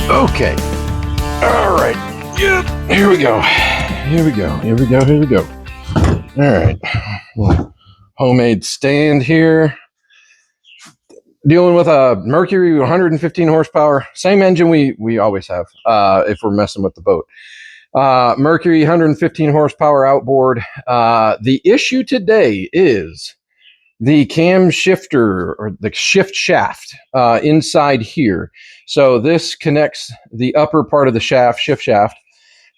Okay. All right. Yep. Here we go. Here we go. Here we go. Here we go. All right. Little homemade stand here. Dealing with a Mercury 115 horsepower. Same engine we always have if we're messing with the boat. Mercury 115 horsepower outboard. The issue today is the cam shifter or the shift shaft inside here. So this connects the upper part of the shaft, shift shaft,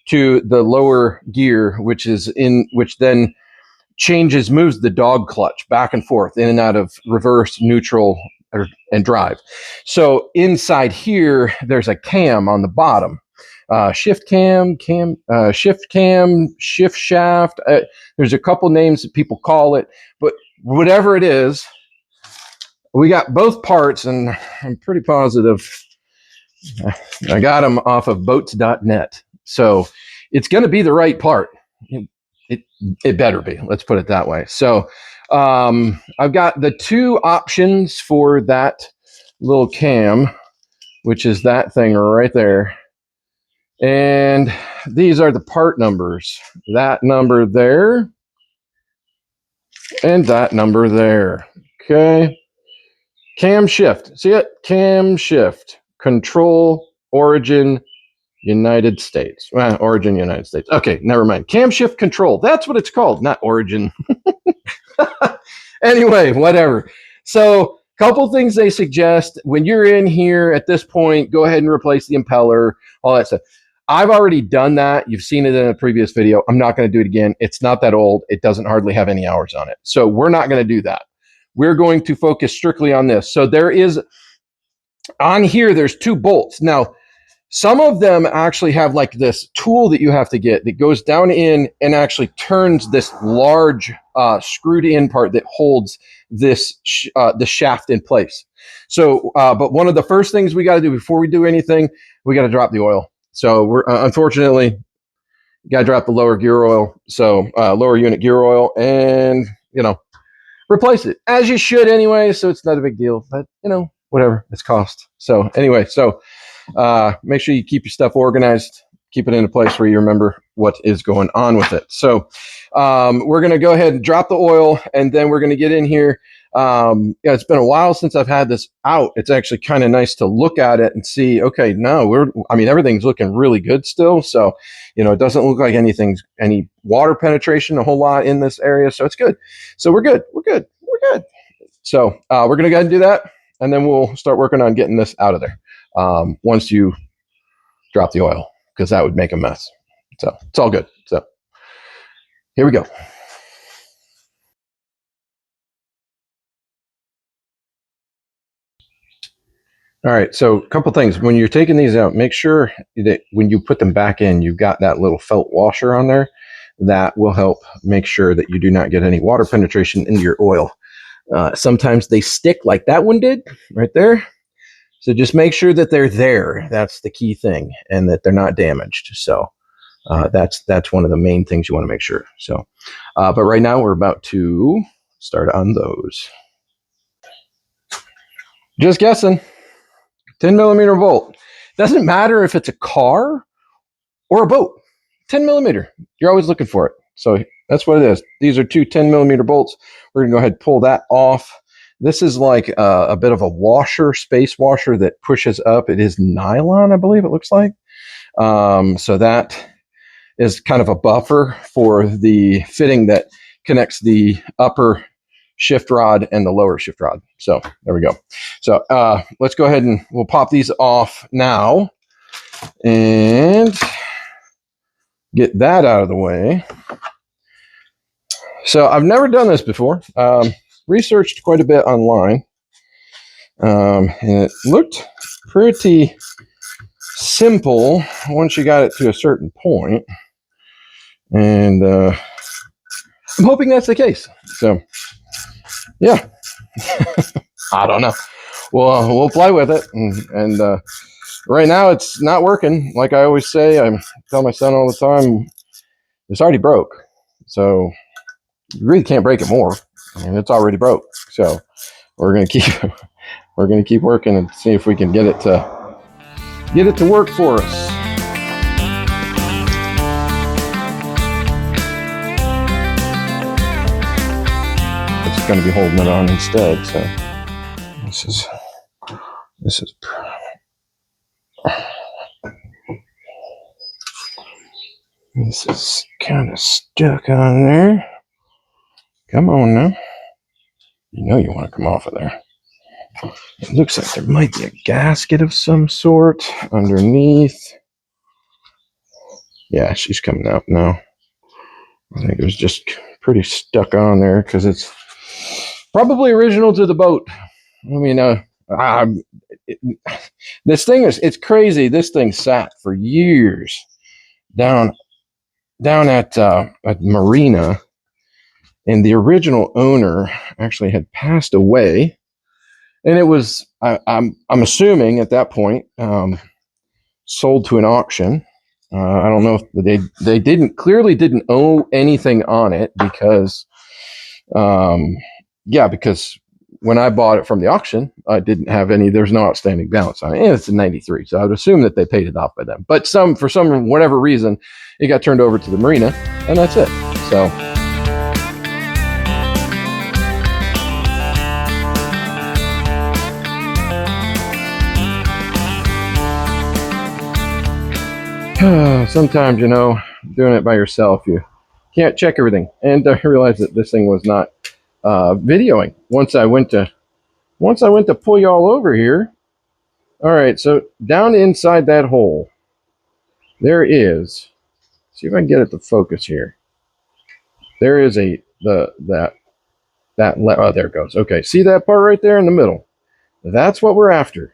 to the lower gear, which then moves the dog clutch back and forth in and out of reverse, neutral, and drive. So inside here, there's a cam on the bottom. Shift cam, shift shaft. There's a couple names that people call it, but whatever it is, we got both parts, and I'm pretty positive I got them off of boats.net. So it's going to be the right part. It better be. Let's put it that way. So I've got the two options for that little cam, which is that thing right there. And these are the part numbers. That number there and that number there. Okay. Cam shift. See it? Cam shift. Control, origin, United States. Origin, United States. Okay, never mind. Cam shift control. That's what it's called, not origin. Anyway, whatever. So, couple things they suggest. When you're in here at this point, go ahead and replace the impeller, all that stuff. I've already done that. You've seen it in a previous video. I'm not going to do it again. It's not that old. It doesn't hardly have any hours on it. So we're not going to do that. We're going to focus strictly on this. So there is, on here, there's two bolts. Now, some of them actually have like this tool that you have to get that goes down in and actually turns this large screwed in part that holds this the shaft in place. So, but one of the first things we got to do before we do anything, we got to drop the oil. So we're unfortunately got to drop the lower gear oil. So lower unit gear oil, and replace it as you should anyway. So it's not a big deal, but whatever, it's cost. So anyway, make sure you keep your stuff organized, keep it in a place where you remember what is going on with it. So we're going to go ahead and drop the oil, and then we're going to get in here. It's been a while since I've had this out. It's actually kind of nice to look at it and see, okay, everything's looking really good still. So, it doesn't look like any water penetration a whole lot in this area. So it's good. So we're good. So we're going to go ahead and do that, and then we'll start working on getting this out of there. Once you drop the oil, because that would make a mess. So it's all good. So here we go. All right. So a couple things. When you're taking these out, make sure that when you put them back in, you've got that little felt washer on there. That will help make sure that you do not get any water penetration into your oil. Sometimes they stick like that one did right there. So just make sure that they're there. That's the key thing, and that they're not damaged. So that's one of the main things you want to make sure. So, but right now we're about to start on those. Just guessing. 10 millimeter bolt. Doesn't matter if it's a car or a boat. 10 millimeter. You're always looking for it. So that's what it is. These are two 10 millimeter bolts. We're going to go ahead and pull that off. This is like a bit of a washer, space washer that pushes up. It is nylon, I believe it looks like. So that is kind of a buffer for the fitting that connects the upper shift rod and the lower shift rod. So there we go. So let's go ahead and we'll pop these off now and get that out of the way. So I've never done this before. Researched quite a bit online, and it looked pretty simple once you got it to a certain point, and I'm hoping that's the case. So yeah. I don't know. We'll play with it, and right now it's not working. Like I always say, I tell my son all the time, it's already broke, so you really can't break it more. I mean, it's already broke. So we're gonna keep working and see if we can get it to Get it to work for us. It's going to be holding it on instead. So this is kind of stuck on there. Come on now. You know you want to come off of there. It looks like there might be a gasket of some sort underneath. Yeah, she's coming out now. I think it was just pretty stuck on there because it's probably original to the boat. I mean, this thing it's crazy. This thing sat for years down at Marina, and the original owner actually had passed away, and it was I'm assuming at that point sold to an auction. I don't know if they didn't owe anything on it because because when I bought it from the auction, I didn't have any. There's no outstanding balance on it. And it's a '93, so I would assume that they paid it off by them. But for whatever reason, it got turned over to the marina, and that's it. So. Sometimes, doing it by yourself, you can't check everything. And I realized that this thing was not videoing. Once I went to pull you all over here. All right, so down inside that hole, there is. See if I can get it to focus here. There is oh, there it goes. Okay, see that part right there in the middle? That's what we're after.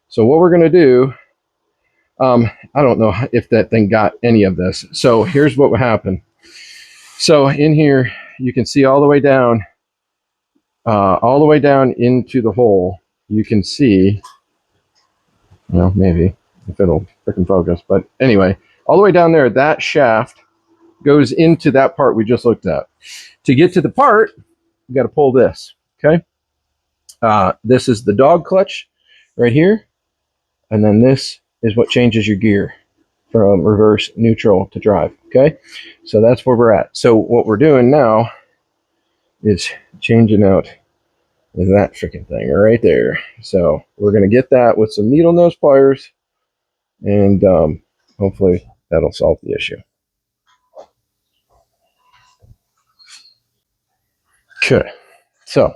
So what we're gonna do. I don't know if that thing got any of this. So here's what would happen. So in here, you can see all the way down into the hole. You can see, maybe if it'll freaking focus. But anyway, all the way down there, that shaft goes into that part we just looked at. To get to the part, you got to pull this. Okay. This is the dog clutch right here, and then this is what changes your gear from reverse, neutral to drive. Okay, so that's where we're at. So what we're doing now is changing out that freaking thing right there. So we're going to get that with some needle nose pliers, and hopefully that'll solve the issue. Okay, so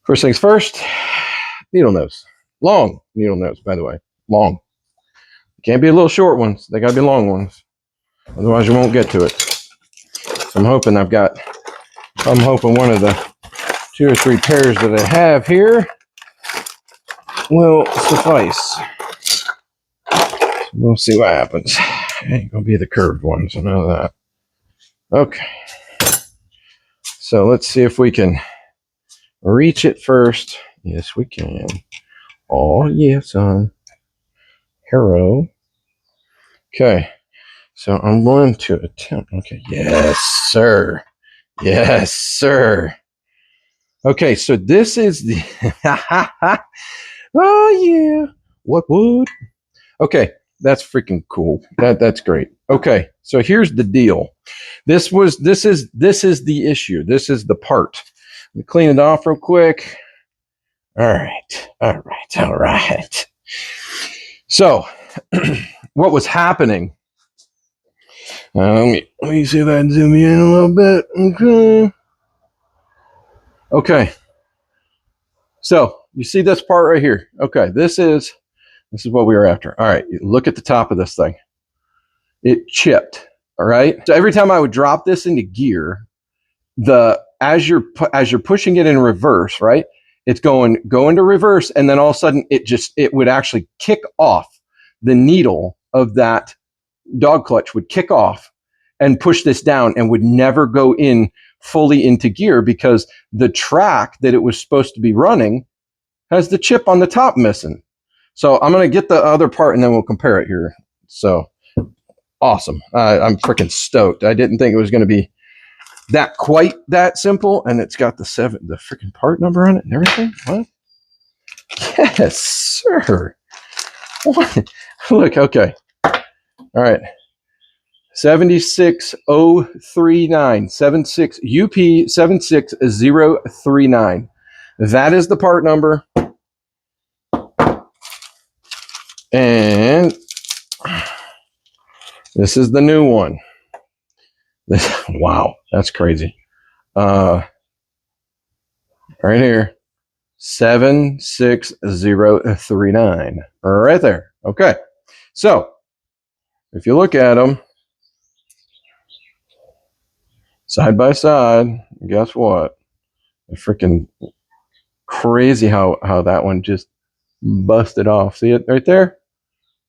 first things first, needle nose. Long needle nose, by the way. Long. Can't be little short ones. They gotta be long ones. Otherwise you won't get to it. So I'm hoping one of the 2 or 3 pairs that I have here will suffice. So we'll see what happens. It ain't gonna be the curved ones, I know that. Okay. So let's see if we can reach it first. Yes, we can. Oh, yeah, son. Hero. Okay. So I'm going to attempt. Okay. Yes, sir. Yes, sir. Okay. So this is the. Oh, yeah. What would? Okay. That's freaking cool. That's great. Okay. So here's the deal. This is the issue. This is the part. Let me clean it off real quick. All right. So, what was happening? Let me see if I can zoom in a little bit. Okay. So, you see this part right here. Okay, this is what we were after. All right, look at the top of this thing. It chipped. All right. So every time I would drop this into gear, as you're pushing it in reverse, right? It's go into reverse, and then all of a sudden it would actually kick off. The needle of that dog clutch would kick off and push this down and would never go in fully into gear because the track that it was supposed to be running has the chip on the top missing. So I'm going to get the other part and then we'll compare it here. So awesome. I'm freaking stoked. I didn't think it was going to be quite that simple, and it's got the freaking part number on it and everything. What? Yes, sir. What? Look, okay. All right. 76039. 76 UP 76039. That is the part number. And this is the new one. Wow, that's crazy. Right here. 76039. Right there. Okay. So if you look at them side by side, guess what? Freaking crazy how that one just busted off. See it right there?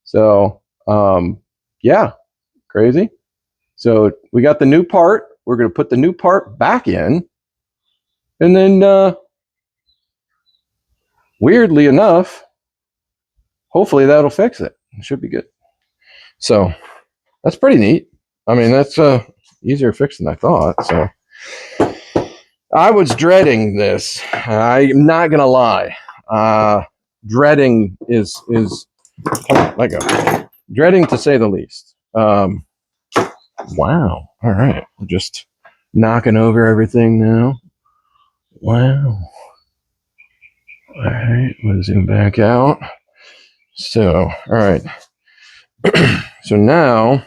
So yeah, crazy. So we got the new part. We're going to put the new part back in, and then weirdly enough, hopefully that'll fix it. It should be good. So that's pretty neat. I mean, that's easier fix than I thought. So I was dreading this. I'm not gonna lie. Dreading is let go. Dreading to say the least. Wow. All right. We're just knocking over everything now. Wow. All right. We'll zoom back out. So, all right. So now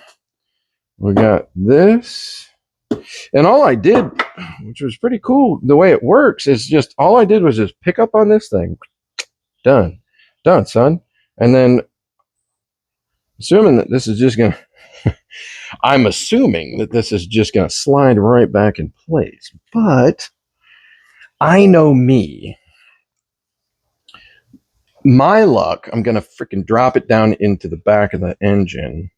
we got this. And all I did, which was pretty cool, the way it works is just all I did was just pick up on this thing. Done, son. And then, assuming that this is just gonna, I'm assuming that this is just gonna slide right back in place. But I know me. My luck, I'm gonna freaking drop it down into the back of the engine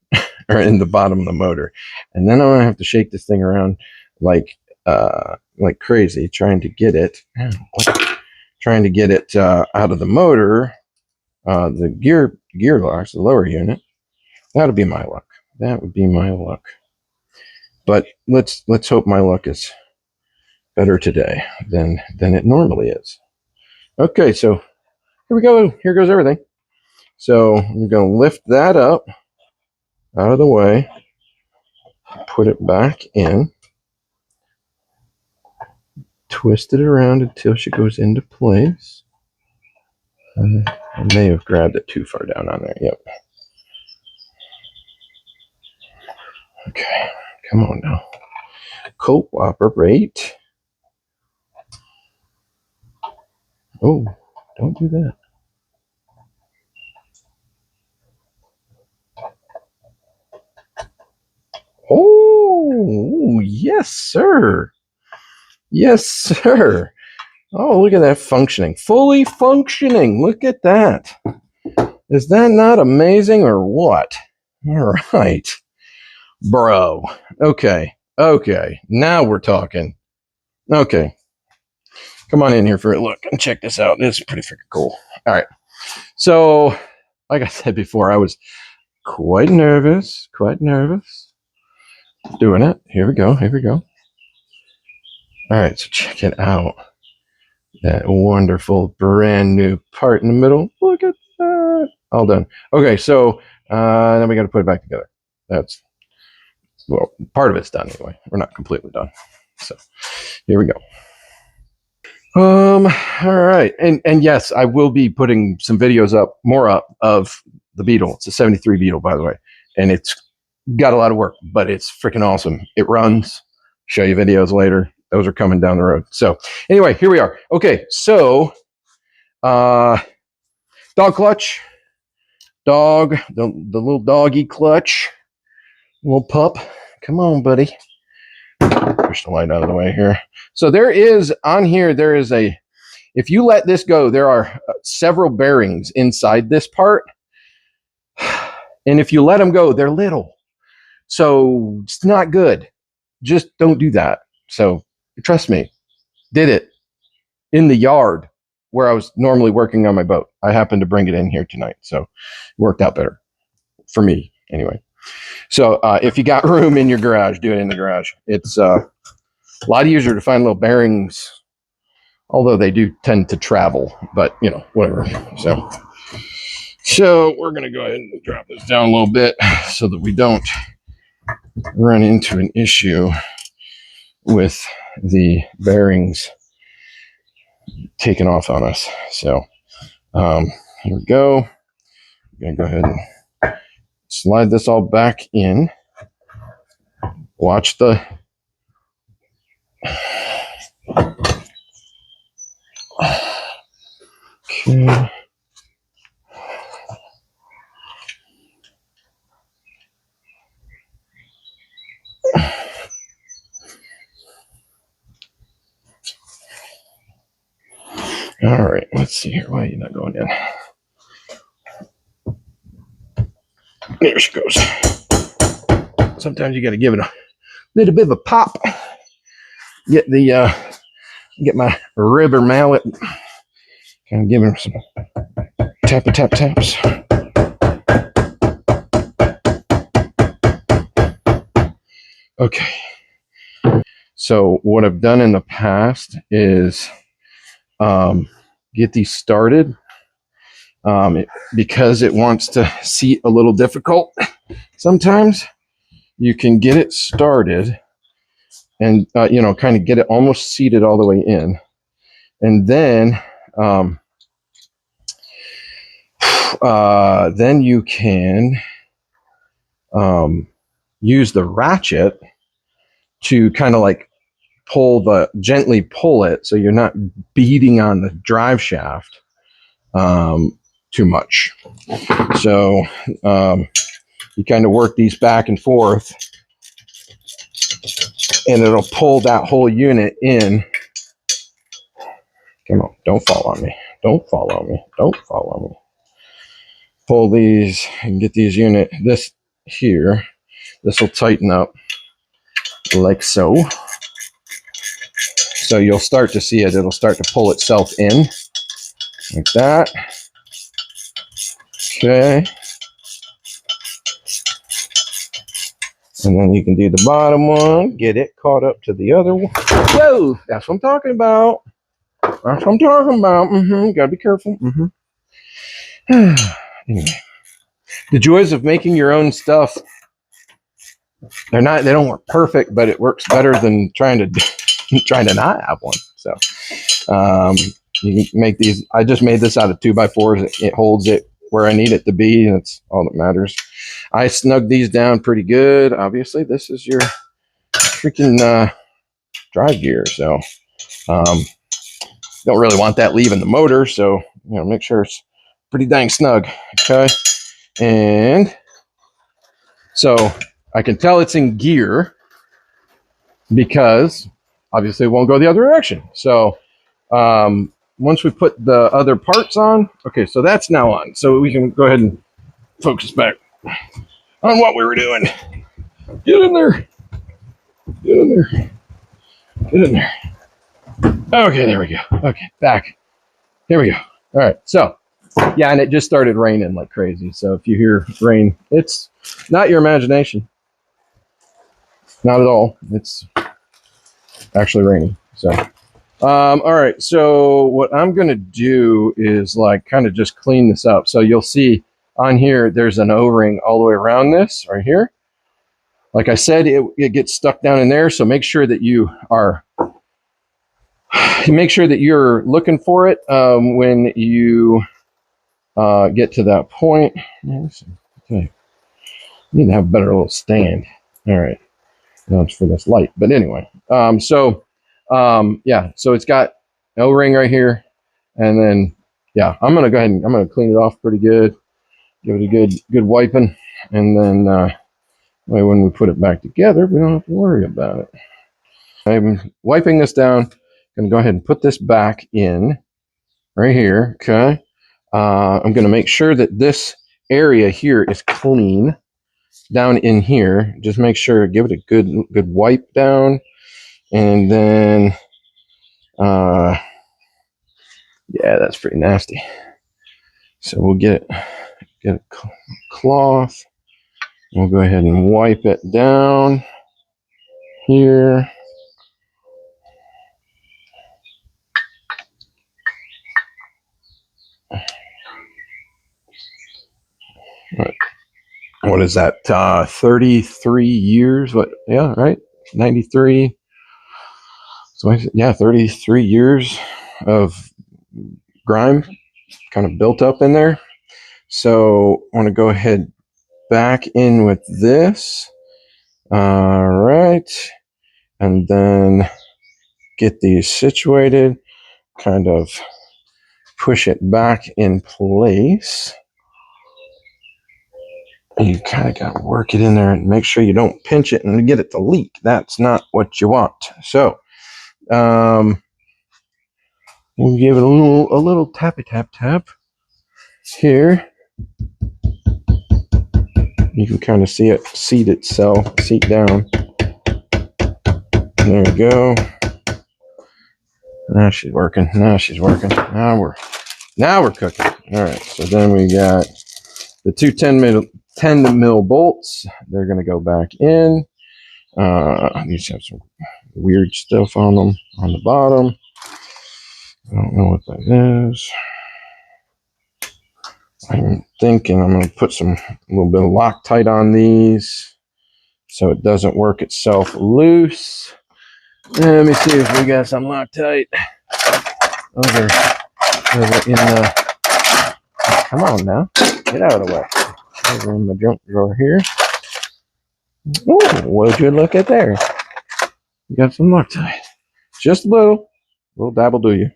or in the bottom of the motor, and then I'm gonna have to shake this thing around like crazy, trying to get it out of the motor, the gear box, the lower unit. That'll be my luck. That would be my luck. But let's hope my luck is better today than it normally is. Okay, so here we go. Here goes everything. So I'm going to lift that up out of the way, put it back in, twist it around until she goes into place. I may have grabbed it too far down on there. Yep. Okay, come on now. Cooperate. Oh, don't do that. Oh, yes, sir. Yes, sir. Oh, look at that functioning. Fully functioning. Look at that. Is that not amazing or what? All right. Bro. Okay. Now we're talking. Okay. Come on in here for a look and check this out. This is pretty freaking cool. All right. So, like I said before, I was quite nervous. Doing it. Here we go. All right. So check it out. That wonderful brand new part in the middle. Look at that. All done. Okay. So, then we got to put it back together. That's, well, part of it's done anyway. We're not completely done. So here we go. All right. And yes, I will be putting some videos more up of the Beetle. It's a 73 Beetle, by the way. And it's got a lot of work, but it's freaking awesome. It runs. Show you videos later. Those are coming down the road. So anyway, here we are. Okay. So, dog clutch, the little doggy clutch, little pup. Come on, buddy. Push the light out of the way here. So there is if you let this go, there are several bearings inside this part. And if you let them go, they're little. So it's not good. Just don't do that. So trust me, did it in the yard where I was normally working on my boat. I happened to bring it in here tonight. So it worked out better for me anyway. So if you got room in your garage, do it in the garage. It's a lot easier to find little bearings, although they do tend to travel, but whatever. So we're going to go ahead and drop this down a little bit so that we don't run into an issue with the bearings taking off on us. So here we go. I'm going to go ahead and slide this all back in. Watch the okay. All right, let's see here. Why are you not going in? There she goes. Sometimes you got to give it a little bit of a pop. Get my rubber mallet. Kind of give her some taps. Okay. So what I've done in the past is get these started. Because it wants to seat a little difficult, sometimes you can get it started and kind of get it almost seated all the way in, and then you can use the ratchet to kind of like gently pull it, so you're not beating on the drive shaft too much. So you kind of work these back and forth, and it'll pull that whole unit in. Come on, don't fall on me. Don't follow me. Don't follow me. Pull these and get these this here. This will tighten up like so. So you'll start to see it. It'll start to pull itself in like that. Okay. And then you can do the bottom one, get it caught up to the other one. Whoa, that's what I'm talking about. That's what I'm talking about. Gotta be careful. Anyway, the joys of making your own stuff. They don't work perfect, but it works better than trying to not have one. So you can make these. I just made this out of 2x4s. It holds it where I need it to be. That's all that matters. I snugged these down pretty good. Obviously, this is your freaking drive gear, so don't really want that leaving the motor. So make sure it's pretty dang snug. Okay, and so I can tell it's in gear because obviously it won't go the other direction. So once we put the other parts on, okay, so that's now on. So we can go ahead and focus back on what we were doing. Get in there. Get in there. Get in there. Okay, there we go. Okay, back. Here we go. All right, so yeah, and it just started raining like crazy. So if you hear rain, it's not your imagination. Not at all. It's actually raining. So all right, so what I'm going to do is kind of just clean this up. So you'll see on here, there's an O-ring all the way around this right here. Like I said, it gets stuck down in there. So make sure that you're looking for it when you get to that point. Okay. Need to have a better little stand. All right. That's for this light. But anyway, so it's got O-ring right here. And then, I'm going to go ahead and I'm going to clean it off pretty good. Give it a good wiping. And then when we put it back together, we don't have to worry about it. I'm wiping this down. I'm going to go ahead and put this back in right here. Okay. I'm going to make sure that this area here is clean down in here. Just make sure, give it a good wipe down. And then, that's pretty nasty. So we'll get a cloth. We'll go ahead and wipe it down here. what is that? 33 years. What? Yeah, right. 93. So yeah, 33 years of grime kind of built up in there. So I want to go ahead back in with this. All right. And then get these situated, kind of push it back in place. You kind of got to work it in there and make sure you don't pinch it and get it to leak. That's not what you want. So we'll give it a little tappy tap here. You can kind of see it seat down. There we go. Now she's working. Now we're cooking. All right. So then we got the two 10 mil bolts. They're going to go back in. These have some weird stuff on them on the bottom. I don't know what that is. I'm thinking I'm going to put a little bit of Loctite on these so it doesn't work itself loose. Let me see if we got some Loctite over in the. Come on now, get out of the way. Over in the junk drawer here. Oh, would you look at there? You got some Loctite. Just a little dabble do you.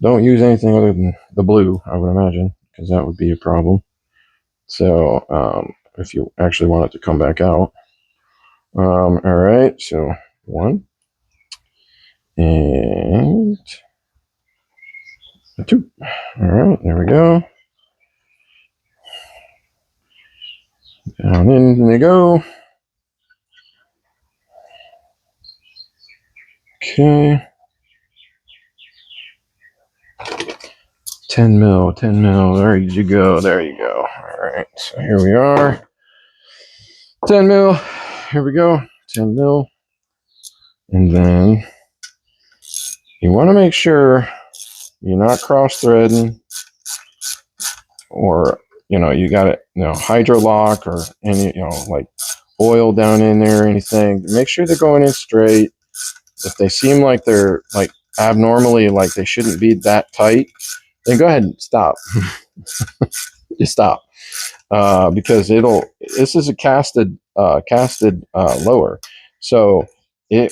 Don't use anything other than the blue, I would imagine, because that would be a problem. So if you actually want it to come back out. All right, so 1 and 2. All right, there we go. Down in they go. Okay. 10 mil. There you go. All right, so here we are. 10 mil. Here we go. 10 mil. And then you want to make sure you're not cross-threading, or you got it, hydro lock or any, like oil down in there or anything. Make sure they're going in straight. If they seem like they're like abnormally, like they shouldn't be that tight, then go ahead and stop. Just stop, because this is a casted lower, so it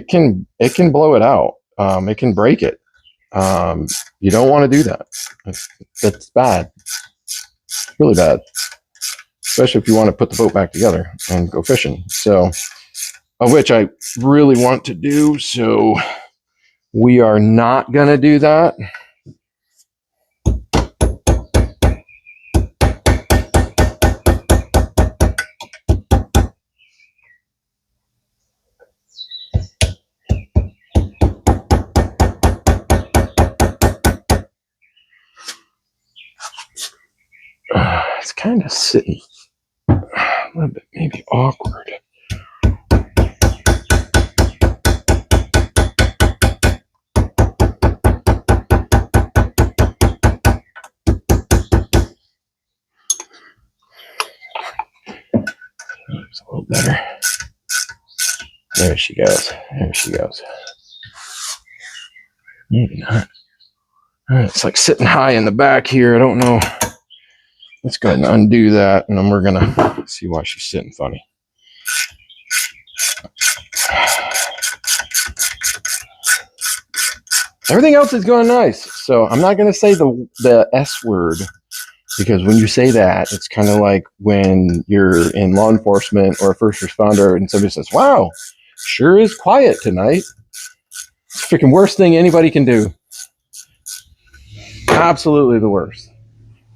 can blow it out. It can break it. You don't want to do that. That's bad. Really bad. Especially if you want to put the boat back together and go fishing. So, of which I really want to do. So we are not going to do that. It's kind of sitting a little bit maybe awkward. It's a little better. There she goes. Maybe not. All right, it's like sitting high in the back here. I don't know. Let's go ahead and undo that, and then we're going to see why she's sitting funny. Everything else is going nice. So I'm not going to say the S word, because when you say that, it's kind of like when you're in law enforcement or a first responder and somebody says, wow, sure is quiet tonight. It's the freaking worst thing anybody can do. Absolutely the worst.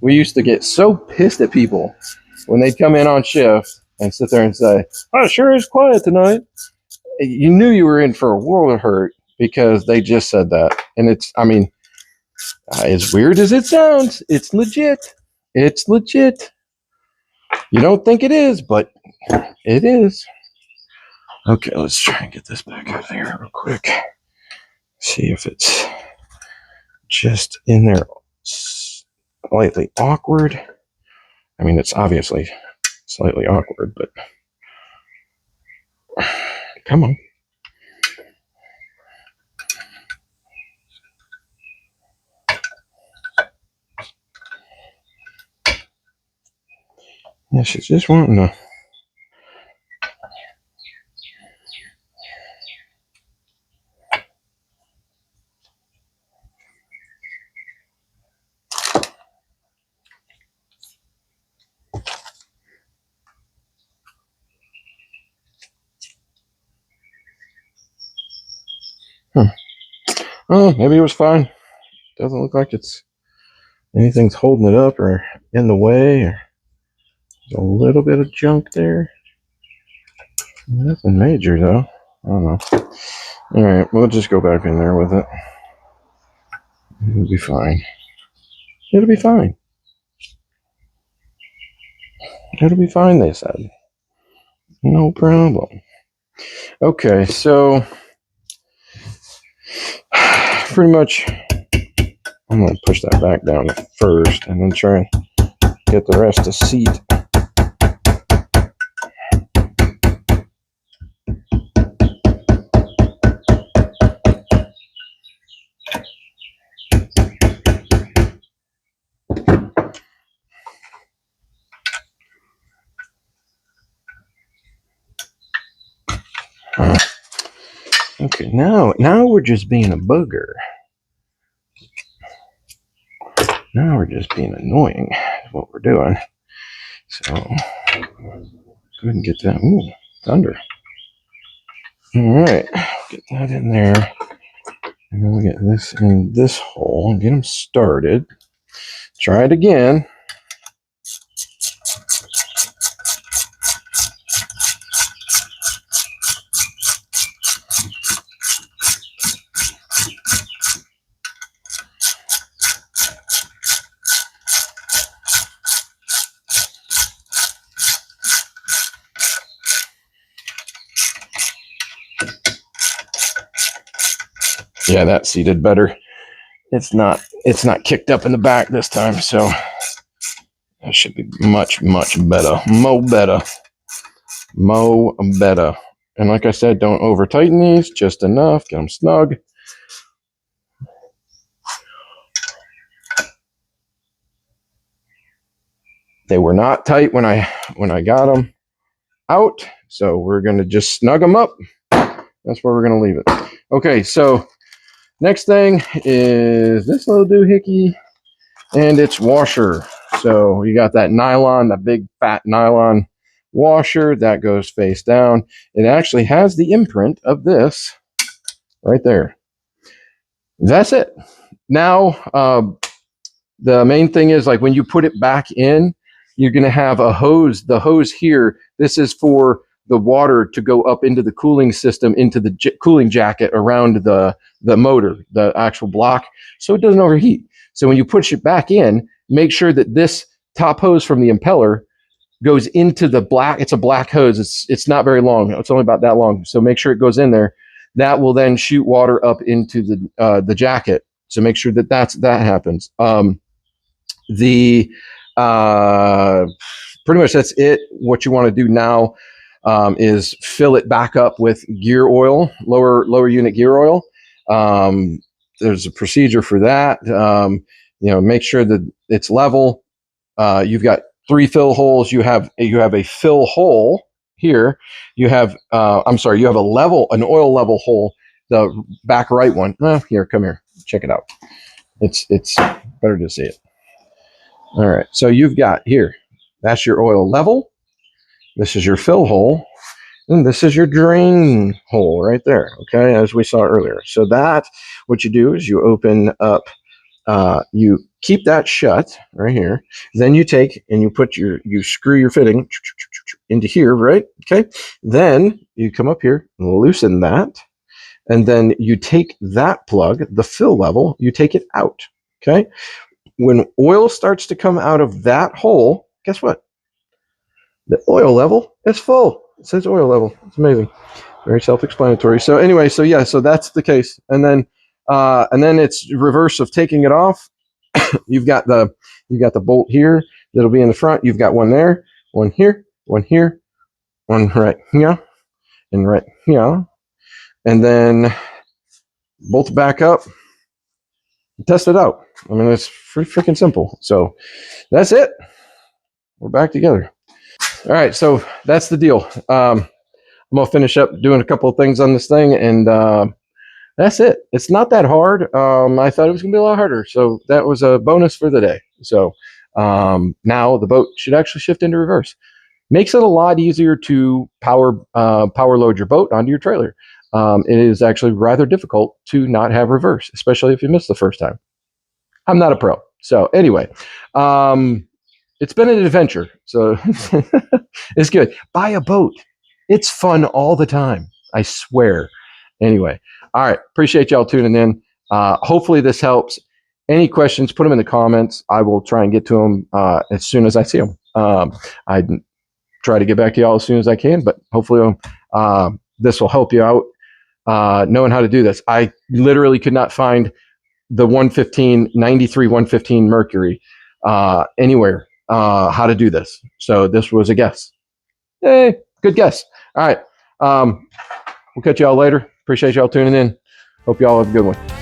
We used to get so pissed at people when they'd come in on shift and sit there and say, oh, it sure is quiet tonight. You knew you were in for a world of hurt because they just said that. And as weird as it sounds, it's legit. It's legit. You don't think it is, but it is. Okay, let's try and get this back out of here real quick. See if it's just in there slightly awkward. I mean, it's obviously slightly awkward, but come on. Yeah, she's just wanting to. Oh, maybe it was fine. Doesn't look like anything's holding it up or in the way. Or there's a little bit of junk there. Nothing major though. I don't know. All right, we'll just go back in there with it. It'll be fine. It'll be fine. It'll be fine, they said. No problem. Okay, so pretty much I'm going to push that back down first and then try and get the rest to seat. Okay, now we're just being a booger. Now we're just being annoying, is what we're doing. So, go ahead and get that. Ooh, thunder. All right, get that in there. And then we get this in this hole and get them started. Try it again. Yeah, that seated better. It's not kicked up in the back this time, so that should be much better. Mo better. And like I said, don't over tighten these, just enough. Get them snug. They were not tight when I got them out, so we're going to just snug them up. That's where we're going to leave it. Okay, so next thing is this little doohickey and its washer. So you got that nylon, that big fat nylon washer that goes face down. It actually has the imprint of this right there. That's it. Now, the main thing is, like, when you put it back in, you're going to have a hose. The hose here, this is for the water to go up into the cooling system, into the cooling jacket around the motor, the actual block, so it doesn't overheat. So when you push it back in, make sure that this top hose from the impeller goes into the black. It's a black hose. It's not very long. It's only about that long. So make sure it goes in there. That will then shoot water up into the jacket. So make sure that happens. Pretty much that's it. What you want to do now is fill it back up with gear oil, lower unit gear oil. There's a procedure for that. Make sure that it's level. You've got 3 fill holes. You have a fill hole here. You have you have an oil level hole, the back right one. Here, come here, check it out. It's better to see it. All right, so you've got here, that's your oil level. This is your fill hole, and this is your drain hole right there, okay, as we saw earlier. So that, what you do is you open up, you keep that shut right here. Then you take and you screw your fitting into here, right? Okay. Then you come up here and loosen that. And then you take that plug, the fill level, you take it out, okay? When oil starts to come out of that hole, guess what? The oil level is full. It says oil level. It's amazing. Very self-explanatory. So anyway, so that's the case. And then it's reverse of taking it off. You've got the bolt here. that'll be in the front. You've got one there, one here, one here, one right here, and right here. And then bolt it back up, test it out. I mean, it's pretty freaking simple. So that's it. We're back together. All right, so that's the deal. I'm gonna finish up doing a couple of things on this thing, and that's it. It's not that hard. I thought it was gonna be a lot harder, so that was a bonus for the day. So now the boat should actually shift into reverse. Makes it a lot easier to power load your boat onto your trailer. It is actually rather difficult to not have reverse, especially if you miss the first time. I'm not a pro, so anyway. It's been an adventure, so it's good. Buy a boat. It's fun all the time. I swear. Anyway, all right. Appreciate y'all tuning in. Hopefully this helps. Any questions, put them in the comments. I will try and get to them as soon as I see them. I try to get back to y'all as soon as I can, but hopefully this will help you out knowing how to do this. I literally could not find the 93 115 Mercury anywhere. How to do this. So this was a guess. Hey, good guess. All right. We'll catch y'all later. Appreciate y'all tuning in. Hope y'all have a good one.